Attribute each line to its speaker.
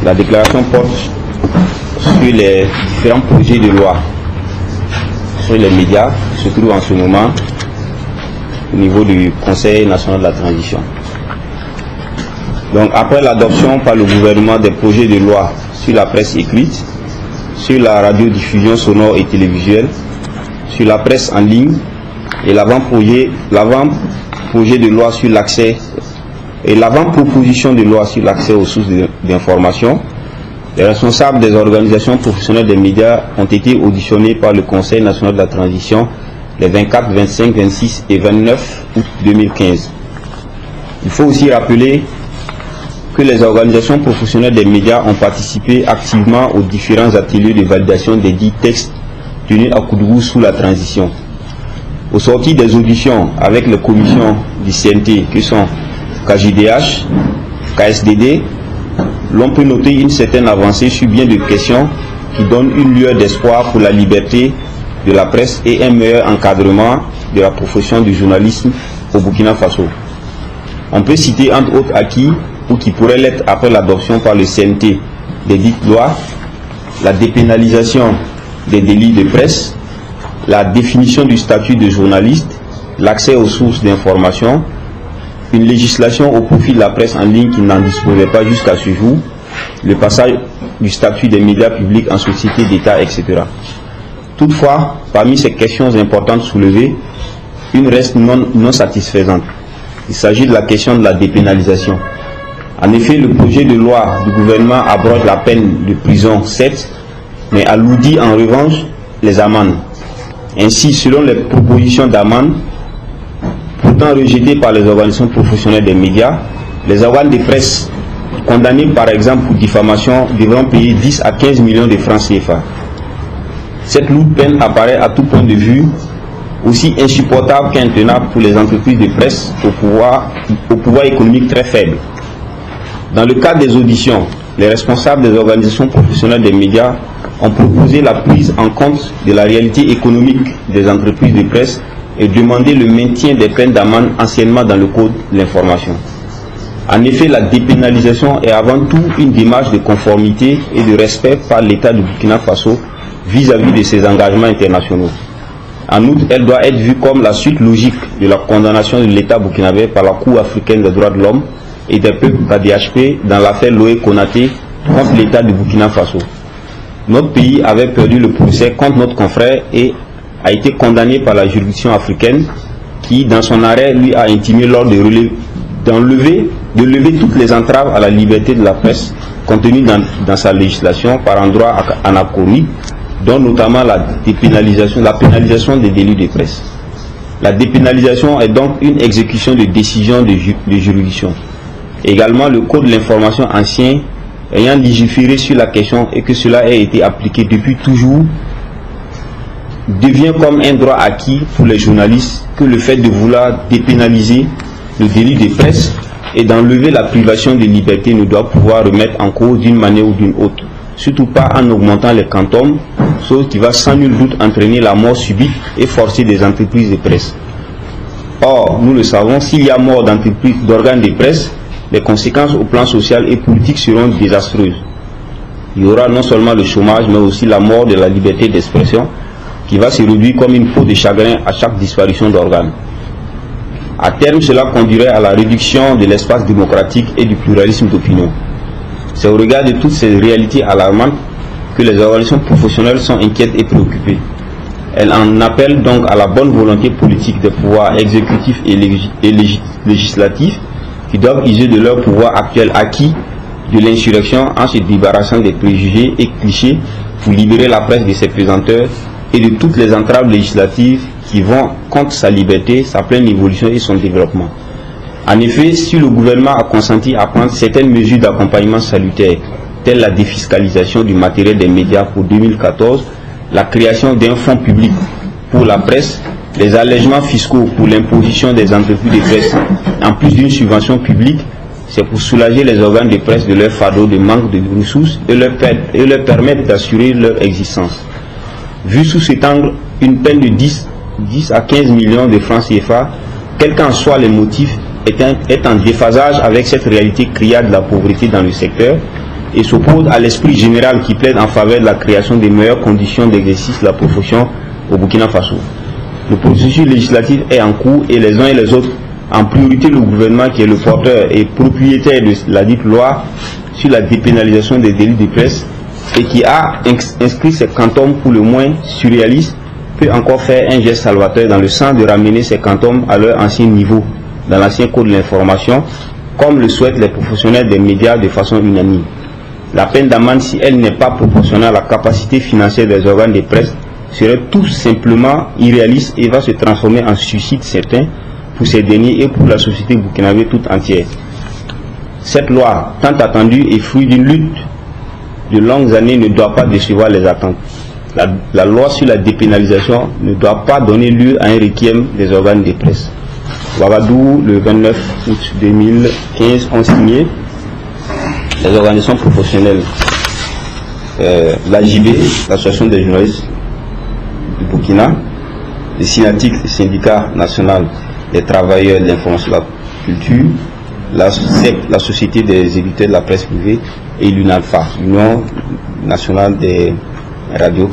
Speaker 1: La déclaration porte sur les différents projets de loi sur les médias qui se trouvent en ce moment au niveau du Conseil national de la transition. Donc après l'adoption par le gouvernement des projets de loi sur la presse écrite, sur la radiodiffusion sonore et télévisuelle, sur la presse en ligne et l'avant-projet de loi sur l'accès et l'avant-proposition de loi sur l'accès aux sources d'information, les responsables des organisations professionnelles des médias ont été auditionnés par le Conseil national de la transition les 24, 25, 26 et 29 août 2015. Il faut aussi rappeler que les organisations professionnelles des médias ont participé activement aux différents ateliers de validation des dits textes tenus à Koudougou sous la transition. Au sorti des auditions avec les commissions du CNT qui sont KJDH, KSDD, l'on peut noter une certaine avancée sur bien de questions qui donnent une lueur d'espoir pour la liberté de la presse et un meilleur encadrement de la profession du journalisme au Burkina Faso. On peut citer entre autres acquis ou qui pourraient l'être après l'adoption par le CNT des dites lois, la dépénalisation des délits de presse, la définition du statut de journaliste, l'accès aux sources d'information, une législation au profit de la presse en ligne qui n'en disposait pas jusqu'à ce jour, le passage du statut des médias publics en société d'État, etc. Toutefois, parmi ces questions importantes soulevées, une reste non satisfaisante. Il s'agit de la question de la dépénalisation. En effet, le projet de loi du gouvernement abroge la peine de prison 7, mais alourdit en revanche les amendes. Ainsi, selon les propositions d'amende, pourtant rejetées par les organisations professionnelles des médias, les organes de presse condamnés par exemple pour diffamation devront payer 10 à 15 millions de francs CFA. Cette lourde peine apparaît à tout point de vue aussi insupportable qu'intenable pour les entreprises de presse au pouvoir économique très faible. Dans le cadre des auditions, les responsables des organisations professionnelles des médias ont proposé la prise en compte de la réalité économique des entreprises de presse et demandé le maintien des peines d'amende anciennement dans le Code de l'information. En effet, la dépénalisation est avant tout une démarche de conformité et de respect par l'État du Burkina Faso vis-à-vis de ses engagements internationaux. En outre, elle doit être vue comme la suite logique de la condamnation de l'État burkinabé par la Cour africaine des droits de l'homme et des peuples KDHP dans l'affaire Loé Konaté contre l'État du Burkina Faso. Notre pays avait perdu le procès contre notre confrère et a été condamné par la juridiction africaine qui, dans son arrêt, lui a intimé l'ordre de lever toutes les entraves à la liberté de la presse contenues dans sa législation par endroits anachroniques, dont notamment la pénalisation des délits de presse. La dépénalisation est donc une exécution de décisions de juridiction. Également, le Code de l'information ancien ayant légiféré sur la question et que cela ait été appliqué depuis toujours, devient comme un droit acquis pour les journalistes que le fait de vouloir dépénaliser le délit de presse et d'enlever la privation de liberté ne doit pouvoir remettre en cause d'une manière ou d'une autre, surtout pas en augmentant les quantums, chose qui va sans nul doute entraîner la mort subite et forcée des entreprises de presse. Or, nous le savons, s'il y a mort d'organes de presse, les conséquences au plan social et politique seront désastreuses. Il y aura non seulement le chômage, mais aussi la mort de la liberté d'expression, qui va se réduire comme une peau de chagrin à chaque disparition d'organes. À terme, cela conduirait à la réduction de l'espace démocratique et du pluralisme d'opinion. C'est au regard de toutes ces réalités alarmantes que les organisations professionnelles sont inquiètes et préoccupées. Elles en appellent donc à la bonne volonté politique des pouvoirs exécutifs et législatifs qui doivent user de leur pouvoir actuel acquis de l'insurrection en se débarrassant des préjugés et clichés pour libérer la presse de ses pesanteurs et de toutes les entraves législatives qui vont contre sa liberté, sa pleine évolution et son développement. En effet, si le gouvernement a consenti à prendre certaines mesures d'accompagnement salutaire, telles la défiscalisation du matériel des médias pour 2014, la création d'un fonds public pour la presse, les allègements fiscaux pour l'imposition des entreprises de presse, en plus d'une subvention publique, c'est pour soulager les organes de presse de leur fardeau de manque de ressources et leur permettre d'assurer leur existence. Vu sous cet angle, une peine de 10 à 15 millions de francs CFA, quels qu'en soient les motifs, est en déphasage avec cette réalité criarde de la pauvreté dans le secteur et s'oppose à l'esprit général qui plaide en faveur de la création des meilleures conditions d'exercice de la profession au Burkina Faso. Le processus législatif est en cours et les uns et les autres, en priorité le gouvernement qui est le porteur et propriétaire de la dite loi sur la dépénalisation des délits de presse et qui a inscrit ces cantons pour le moins surréalistes, peut encore faire un geste salvateur dans le sens de ramener ces cantons à leur ancien niveau, dans l'ancien code de l'information, comme le souhaitent les professionnels des médias de façon unanime. La peine d'amende, si elle n'est pas proportionnelle à la capacité financière des organes de presse, serait tout simplement irréaliste et va se transformer en suicide certain pour ces derniers et pour la société burkinabé toute entière. Cette loi, tant attendue et fruit d'une lutte de longues années, ne doit pas décevoir les attentes. La loi sur la dépénalisation ne doit pas donner lieu à un requiem des organes de presse. Ouagadougou, le 29 août 2015, ont signé les organisations professionnelles, l'AJB, l'Association des journalistes du Burkina, le SYNATIC, le syndicat national des travailleurs de l'information et de la culture, la SEC, la Société des éditeurs de la presse privée, et l'UNALPA, l'Union nationale des radios